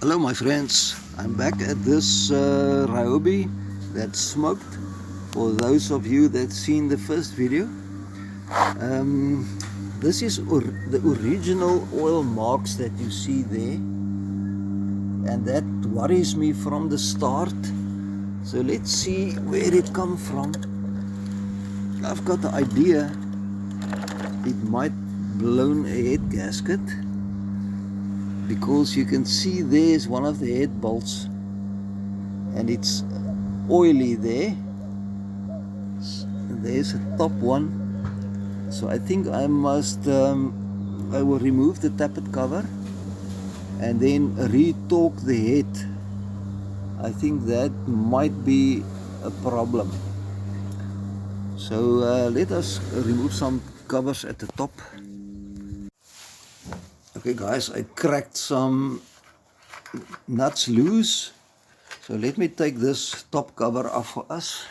Hello my friends, I'm back at this Ryobi that's smoked. For those of you that seen the first video, this is the original oil marks that you see there, and that worries me from the start. So let's see where it come from. I've got the idea it might blown a head gasket, because you can see there's one of the head bolts and it's oily there. There's a top one, so I think I will remove the tappet cover and then re-torque the head. I think that might be a problem. So let us remove some covers at the top. Okay guys, I cracked some nuts loose, so let me take this top cover off for us.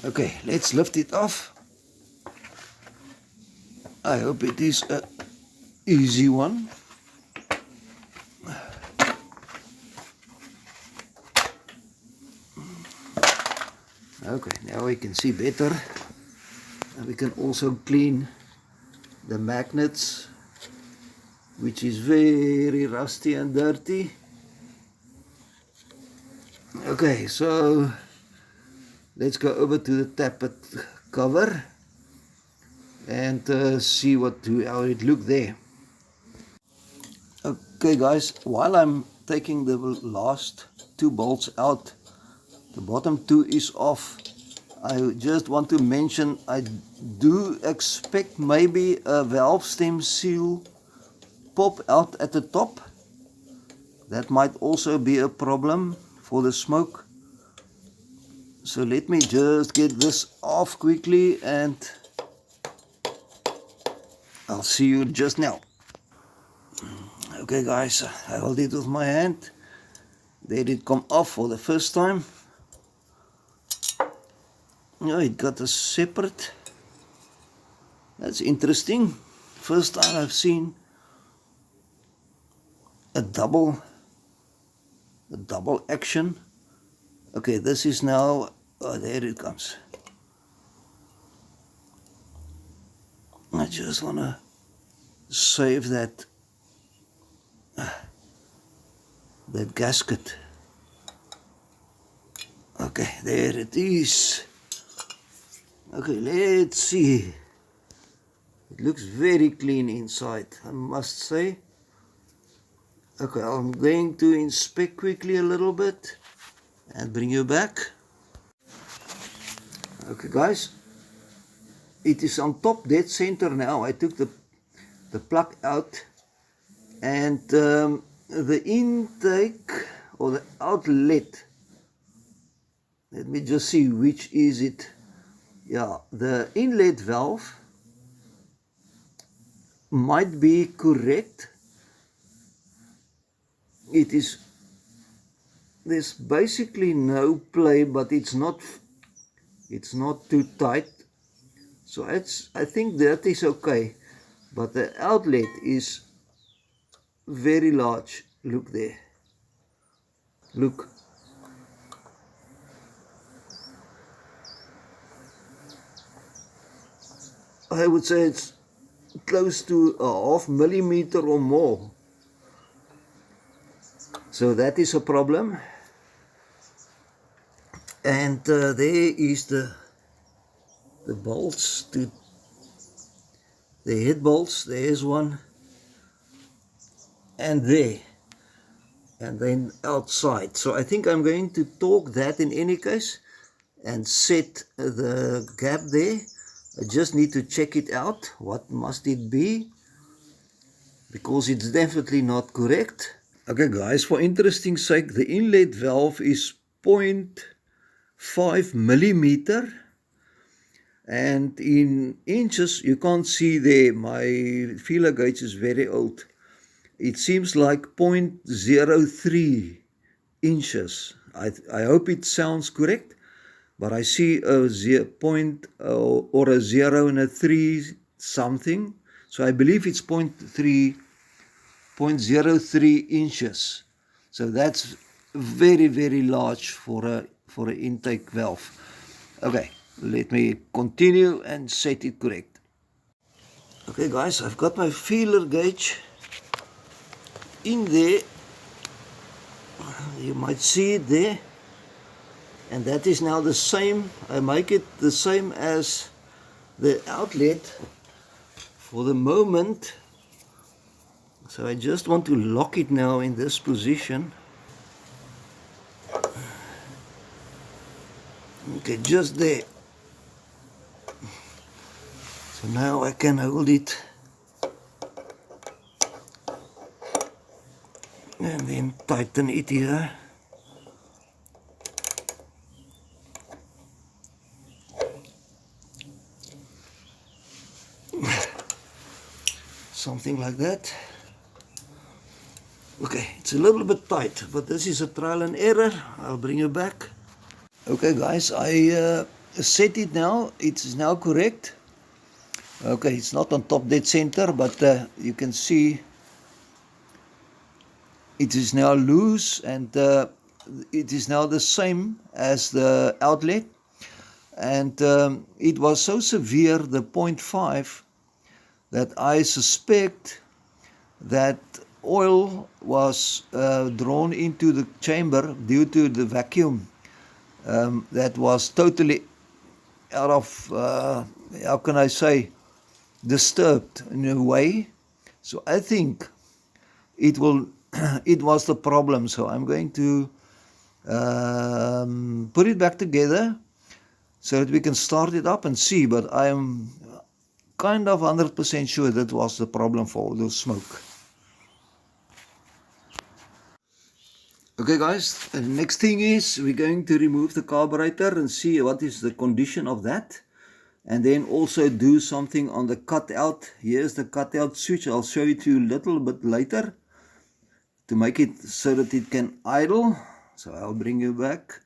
Okay, let's lift it off. I hope it is a easy one. Okay, now we can see better, and we can also clean the magnets, which is very rusty and dirty. Okay, so let's go over to the tappet cover and see how it looked there. Okay guys, while I'm taking the last two bolts out, the bottom two is off, I just want to mention I do expect maybe a valve stem seal pop out at the top. That might also be a problem for the smoke. So let me just get this off quickly and I'll see you just now. Okay guys, I held it with my hand. There it come off for the first time. Yeah, it got a separate. That's interesting. First time I've seen a double action. Okay, this is now, there it comes. I just want to save that gasket. Okay, there it is. Okay, let's see. It looks very clean inside, I must say. Okay, I'm going to inspect quickly a little bit and bring you back. Okay guys, it is on top dead center now. I took the plug out, and the intake or the outlet, let me just see which is it. Yeah, the inlet valve might be correct. It is, there's basically no play, but it's not too tight, so I think that is okay. But the outlet is very large. Look there, look. I would say it's close to a half millimeter or more. So that is a problem. And there is the bolts, to the head bolts. There's one, and there, and then outside. So I think I'm going to torque that in any case and set the gap there. I just need to check it out. What must it be? Because it's definitely not correct. Okay guys, for interesting sake, the inlet valve is 0.5 millimeter, and in inches you can't see there. My feeler gauge is very old. It seems like 0.03 inches. I hope it sounds correct, but I see a point or a 0 and a 3 something. So I believe it's 0.3 0.03 inches. So that's very, very large for an intake valve. Okay, let me continue and set it correct. Okay guys, I've got my feeler gauge in there. You might see it there. And that is now the same. I make it the same as the outlet for the moment. So I just want to lock it now in this position. Okay, just there. So now I can hold it and then tighten it here. Something like that. Okay, it's a little bit tight, but this is a trial and error. I'll bring you back. Okay guys, I set it now. It is now correct. Okay, it's not on top dead center, but you can see it is now loose, and it is now the same as the outlet. And it was so severe, the 0.5, that I suspect that oil was drawn into the chamber due to the vacuum that was totally out of, how can I say, disturbed in a way. So I think it was the problem. So I'm going to put it back together so that we can start it up and see, but I am kind of 100% sure that was the problem for all the smoke. Okay guys, the next thing is we're going to remove the carburetor and see what is the condition of that, and then also do something on the cutout. Here's the cutout switch. I'll show it to you a little bit later to make it so that it can idle. So I'll bring you back.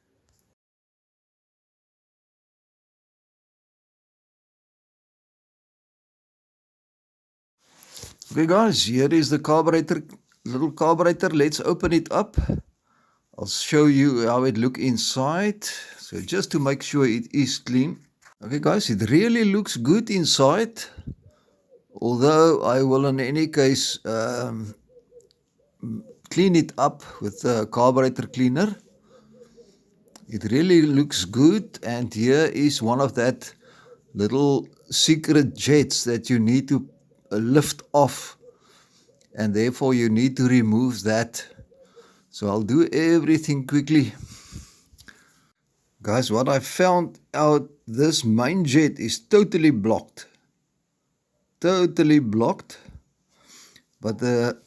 Okay guys, here is the carburetor, little carburetor. Let's open it up. I'll show you how it looks inside. So just to make sure it is clean. Okay guys, it really looks good inside. Although I will in any case clean it up with the carburetor cleaner. It really looks good, and here is one of that little secret jets that you need to lift off, and therefore you need to remove that. So I'll do everything quickly. Guys, what I found out, this main jet is totally blocked. Totally blocked. But the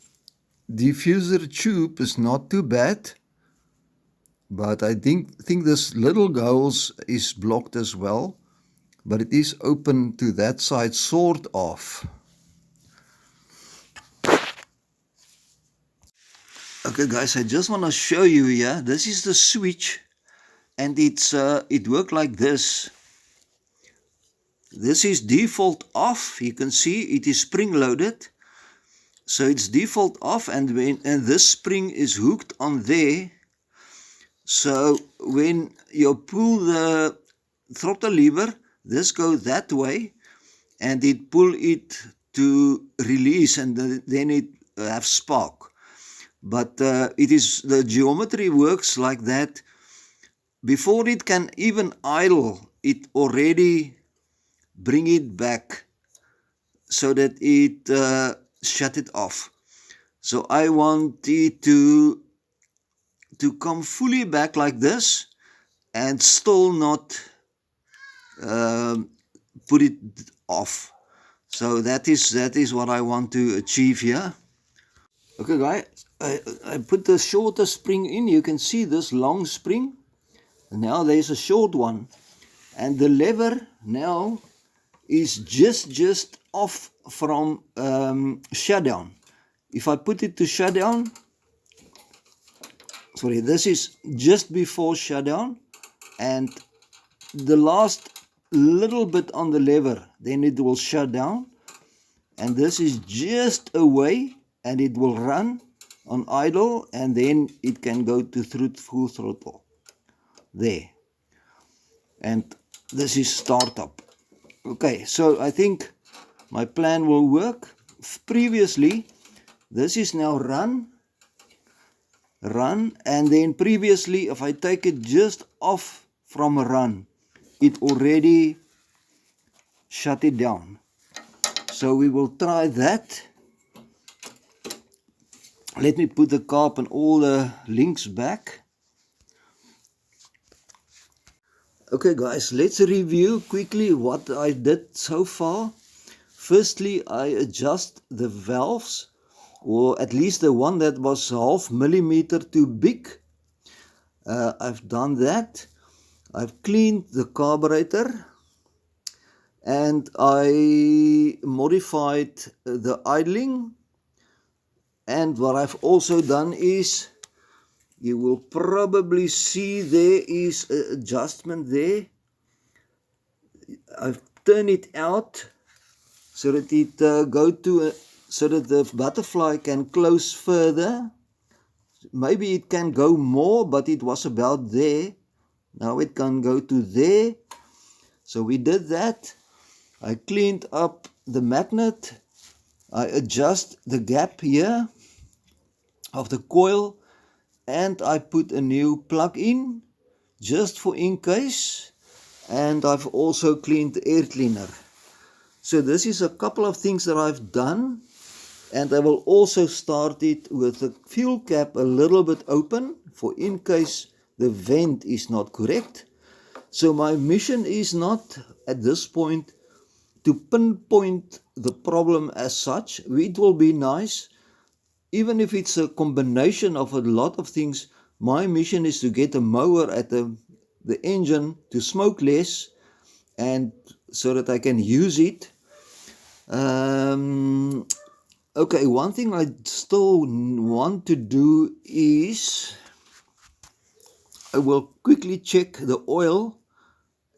diffuser tube is not too bad. But I think this little hose is blocked as well. But it is open to that side, sort of. Okay guys, I just want to show you here. This is the switch, and it works like this. This is default off. You can see it is spring loaded. So it's default off, and this spring is hooked on there. So when you pull the throttle lever, this goes that way, and it pull it to release, and then it have spark. But the geometry works like that. Before it can even idle, it already bring it back so that it shut it off. So I want it to come fully back like this and still not put it off. So that is what I want to achieve here. Okay guys, I put the shorter spring in. You can see this long spring. Now there's a short one, and the lever now is just off from shutdown. If I put it to shutdown, sorry, this is just before shutdown, and the last little bit on the lever, then it will shut down, and this is just away, and it will run on idle, and then it can go to full throttle there. And this is startup. Okay, so I think my plan will work. Previously, this is now run, and then previously, if I take it just off from run, it already shut it down. So we will try that. Let me put the carb and all the links back. Okay guys, let's review quickly what I did so far. Firstly, I adjust the valves, or at least the one that was 0.5 millimeter too big. I've done that. I've cleaned the carburetor, and I modified the idling. And what I've also done is, you will probably see there is an adjustment there. I've turned it out so that it so that the butterfly can close further. Maybe it can go more, but it was about there. Now it can go to there. So we did that. I cleaned up the magnet. I adjust the gap here of the coil, and I put a new plug in just for in case. And I've also cleaned the air cleaner. So this is a couple of things that I've done, and I will also start it with the fuel cap a little bit open for in case the vent is not correct. So my mission is not at this point to pinpoint the problem as such. It will be nice, even if it's a combination of a lot of things. My mission is to get a mower at the engine to smoke less, and so that I can use it. Okay, one thing I still want to do is I will quickly check the oil,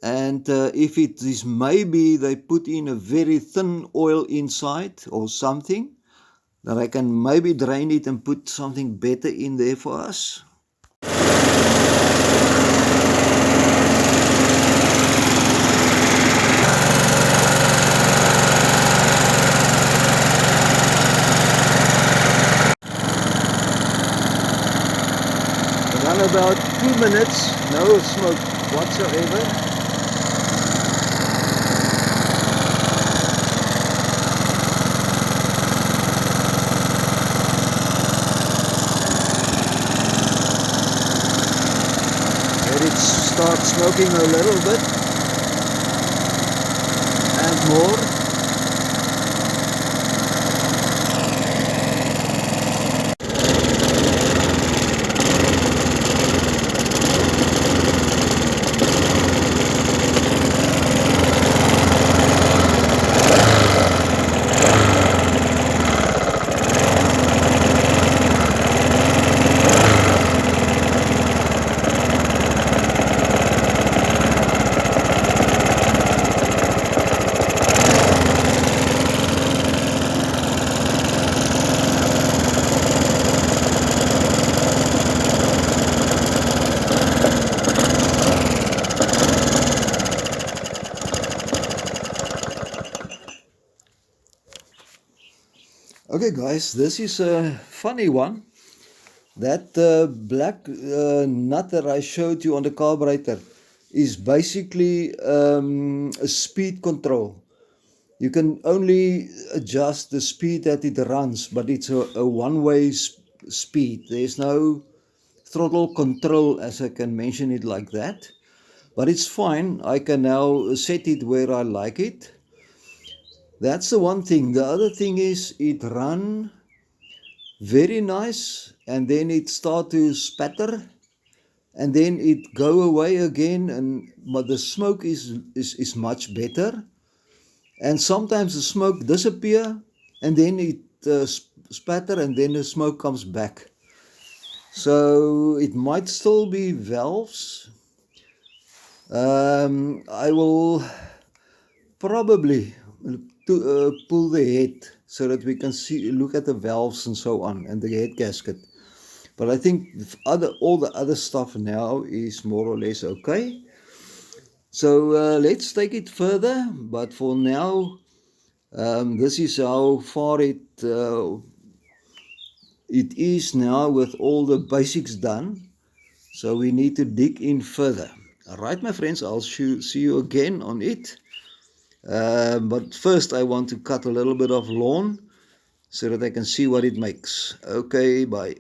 and if it is, maybe they put in a very thin oil inside or something, that I can maybe drain it and put something better in there for us. Run about 2 minutes, no smoke whatsoever. Let it start smoking a little bit, and more. Okay guys, this is a funny one. That black nut that I showed you on the carburetor is basically a speed control. You can only adjust the speed that it runs, but it's a one-way speed. There's no throttle control, as I can mention it like that. But it's fine. I can now set it where I like it. That's the one thing. The other thing is it run very nice, and then it start to spatter, and then it go away again, but the smoke is much better. And sometimes the smoke disappear, and then it spatter, and then the smoke comes back. So it might still be valves. I will probably pull the head so that we can look at the valves and so on, and the head gasket. But I think all the other stuff now is more or less okay. So let's take it further, but for now, this is how far it is now with all the basics done. So we need to dig in further. All right, my friends, I'll see you again on it. But first I want to cut a little bit of lawn so that I can see what it makes. Okay, bye.